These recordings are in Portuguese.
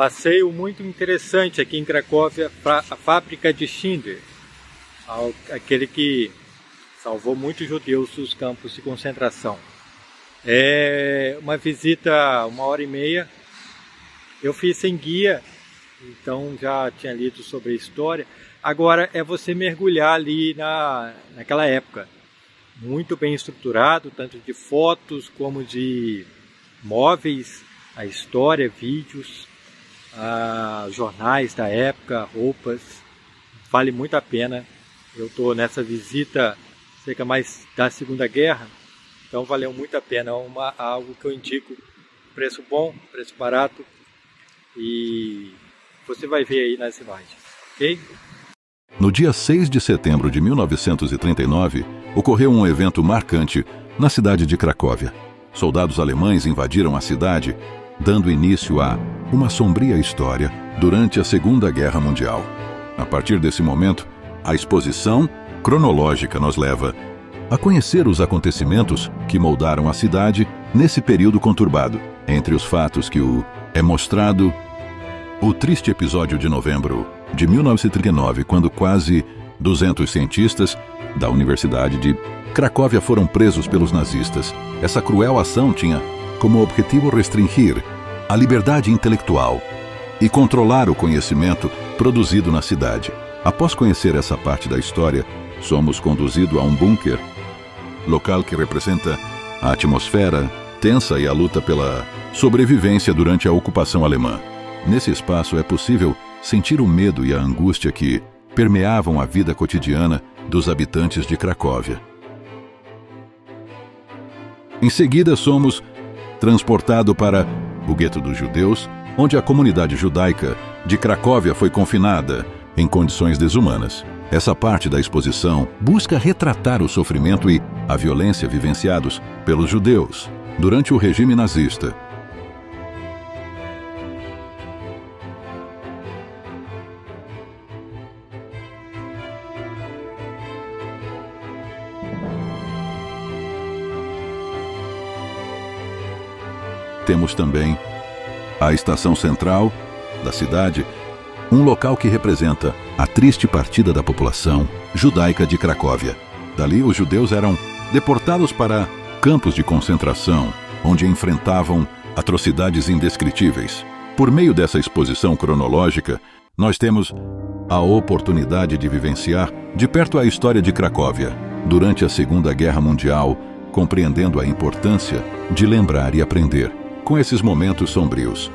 passeio muito interessante aqui em Cracóvia, a fábrica de Schindler, aquele que salvou muitos judeus dos campos de concentração. É uma visita 1h30. Eu fiz sem guia, então já tinha lido sobre a história. Agora é você mergulhar ali naquela época. Muito bem estruturado, tanto de fotos como de móveis, a história, vídeos, jornais da época, roupas. Vale muito a pena. Eu estou nessa visita cerca mais da Segunda Guerra, então valeu muito a pena. Algo que eu indico, preço bom, preço barato, e você vai ver aí nas imagens, ok? No dia 6 de setembro de 1939, ocorreu um evento marcante na cidade de Cracóvia. Soldados alemães invadiram a cidade, dando início a uma sombria história durante a Segunda Guerra Mundial. A partir desse momento, a exposição cronológica nos leva a conhecer os acontecimentos que moldaram a cidade nesse período conturbado. Entre os fatos que é mostrado o triste episódio de novembro de 1939, quando quase 200 cientistas da Universidade de Cracóvia foram presos pelos nazistas. Essa cruel ação tinha como objetivo restringir a liberdade intelectual e controlar o conhecimento produzido na cidade. Após conhecer essa parte da história, somos conduzidos a um bunker, local que representa a atmosfera tensa e a luta pela sobrevivência durante a ocupação alemã. Nesse espaço é possível sentir o medo e a angústia que permeavam a vida cotidiana dos habitantes de Cracóvia. Em seguida, somos transportados para o gueto dos judeus, onde a comunidade judaica de Cracóvia foi confinada em condições desumanas. Essa parte da exposição busca retratar o sofrimento e a violência vivenciados pelos judeus durante o regime nazista. Temos também a estação central da cidade, um local que representa a triste partida da população judaica de Cracóvia. Dali, os judeus eram deportados para campos de concentração, onde enfrentavam atrocidades indescritíveis. Por meio dessa exposição cronológica, nós temos a oportunidade de vivenciar de perto a história de Cracóvia durante a Segunda Guerra Mundial, compreendendo a importância de lembrar e aprender com esses momentos sombrios.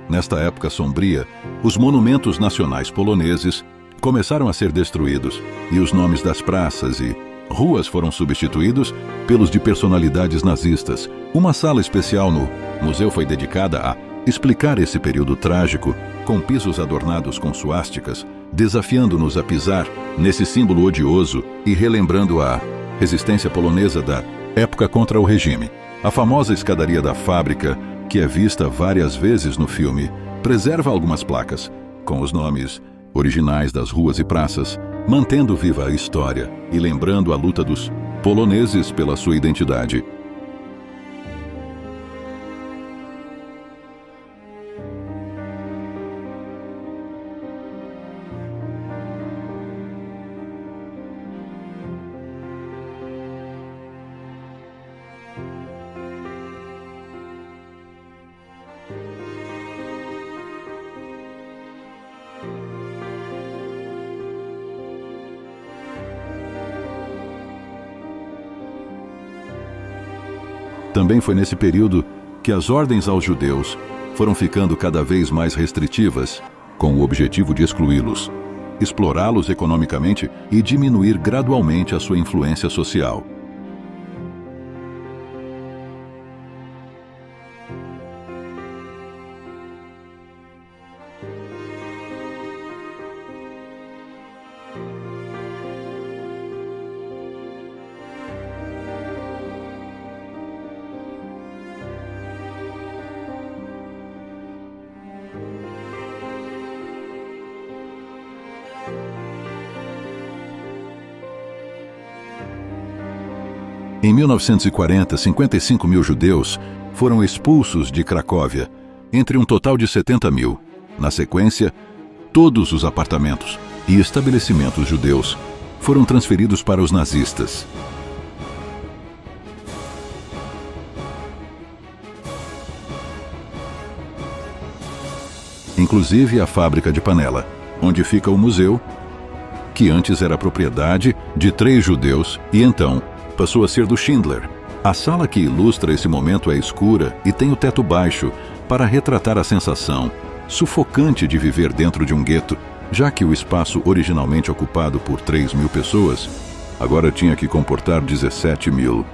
Nesta época sombria, os monumentos nacionais poloneses começaram a ser destruídos e os nomes das praças e ruas foram substituídos pelos de personalidades nazistas. Uma sala especial no museu foi dedicada a explicar esse período trágico, com pisos adornados com suásticas, desafiando-nos a pisar nesse símbolo odioso e relembrando a resistência polonesa da época contra o regime. A famosa escadaria da fábrica, que é vista várias vezes no filme, preserva algumas placas com os nomes originais das ruas e praças, mantendo viva a história e lembrando a luta dos poloneses pela sua identidade. Também foi nesse período que as ordens aos judeus foram ficando cada vez mais restritivas, com o objetivo de excluí-los, explorá-los economicamente e diminuir gradualmente a sua influência social. Em 1940, 55 mil judeus foram expulsos de Cracóvia, entre um total de 70 mil. Na sequência, todos os apartamentos e estabelecimentos judeus foram transferidos para os nazistas. Inclusive a fábrica de panela, onde fica o museu, que antes era propriedade de 3 judeus e então passou a ser do Schindler. A sala que ilustra esse momento é escura e tem o teto baixo para retratar a sensação sufocante de viver dentro de um gueto, já que o espaço originalmente ocupado por 3 mil pessoas agora tinha que comportar 17 mil.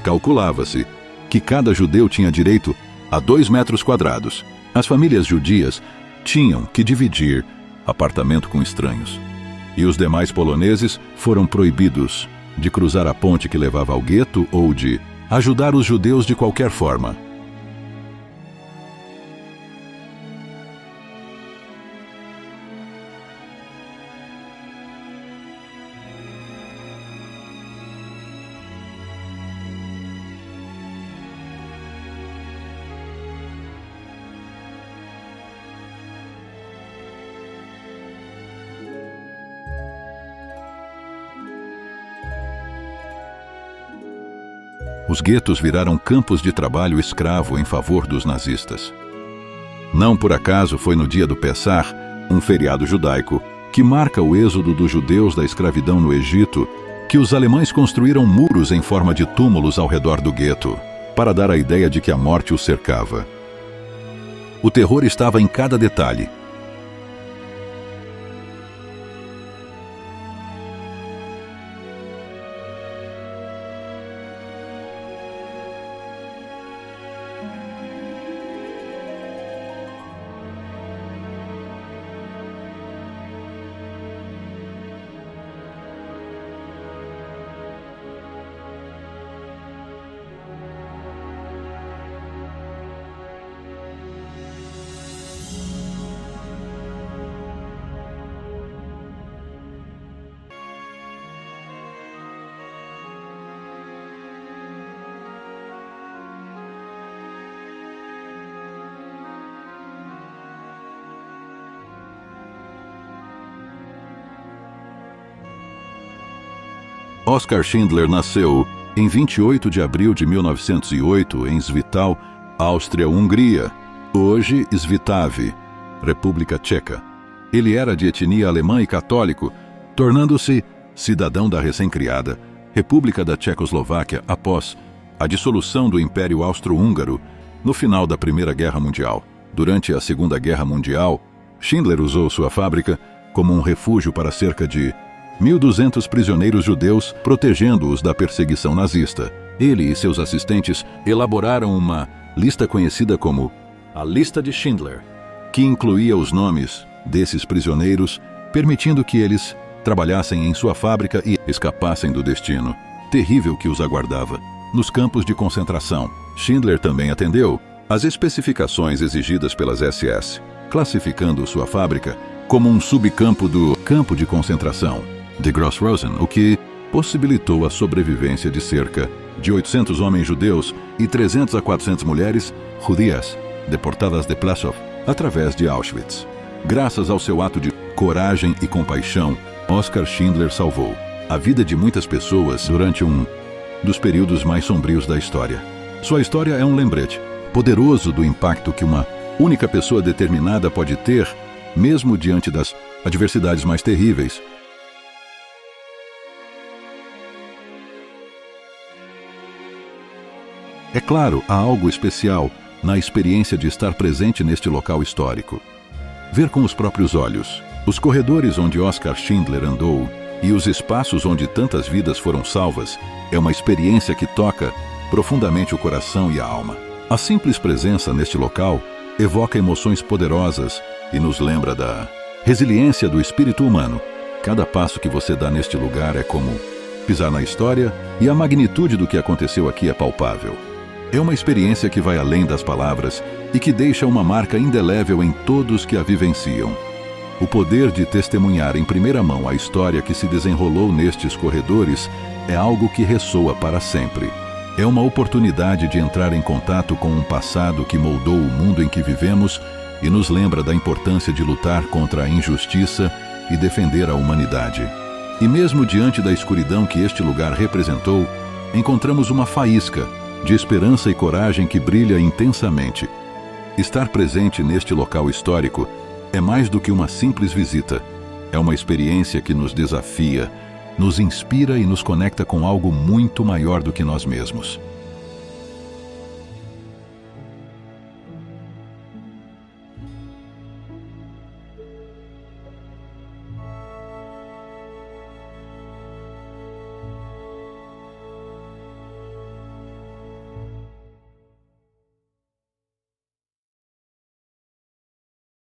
Calculava-se que cada judeu tinha direito a 2 metros quadrados. As famílias judias tinham que dividir apartamento com estranhos. E os demais poloneses foram proibidos de cruzar a ponte que levava ao gueto ou de ajudar os judeus de qualquer forma. Os guetos viraram campos de trabalho escravo em favor dos nazistas. Não por acaso foi no dia do Pessah, um feriado judaico, que marca o êxodo dos judeus da escravidão no Egito, que os alemães construíram muros em forma de túmulos ao redor do gueto, para dar a ideia de que a morte os cercava. O terror estava em cada detalhe. Oskar Schindler nasceu em 28 de abril de 1908 em Svitál, Áustria-Hungria, hoje Svitavy, República Tcheca. Ele era de etnia alemã e católico, tornando-se cidadão da recém-criada República da Tchecoslováquia após a dissolução do Império Austro-Húngaro no final da Primeira Guerra Mundial. Durante a Segunda Guerra Mundial, Schindler usou sua fábrica como um refúgio para cerca de 1.200 prisioneiros judeus, protegendo-os da perseguição nazista. Ele e seus assistentes elaboraram uma lista conhecida como a Lista de Schindler, que incluía os nomes desses prisioneiros, permitindo que eles trabalhassem em sua fábrica e escapassem do destino terrível que os aguardava. Nos campos de concentração, Schindler também atendeu às especificações exigidas pelas SS, classificando sua fábrica como um subcampo do campo de concentração de Gross-Rosen, o que possibilitou a sobrevivência de cerca de 800 homens judeus e 300 a 400 mulheres judias deportadas de Plaszow através de Auschwitz. Graças ao seu ato de coragem e compaixão, Oskar Schindler salvou a vida de muitas pessoas durante um dos períodos mais sombrios da história. Sua história é um lembrete poderoso do impacto que uma única pessoa determinada pode ter, mesmo diante das adversidades mais terríveis. É claro, há algo especial na experiência de estar presente neste local histórico. Ver com os próprios olhos os corredores onde Oskar Schindler andou e os espaços onde tantas vidas foram salvas é uma experiência que toca profundamente o coração e a alma. A simples presença neste local evoca emoções poderosas e nos lembra da resiliência do espírito humano Cada passo que você dá neste lugar é como pisar na história, e a magnitude do que aconteceu aqui é palpável. É uma experiência que vai além das palavras e que deixa uma marca indelével em todos que a vivenciam. O poder de testemunhar em primeira mão a história que se desenrolou nestes corredores é algo que ressoa para sempre. É uma oportunidade de entrar em contato com um passado que moldou o mundo em que vivemos e nos lembra da importância de lutar contra a injustiça e defender a humanidade. E mesmo diante da escuridão que este lugar representou, encontramos uma faísca de esperança e coragem que brilha intensamente. Estar presente neste local histórico é mais do que uma simples visita. É uma experiência que nos desafia, nos inspira e nos conecta com algo muito maior do que nós mesmos.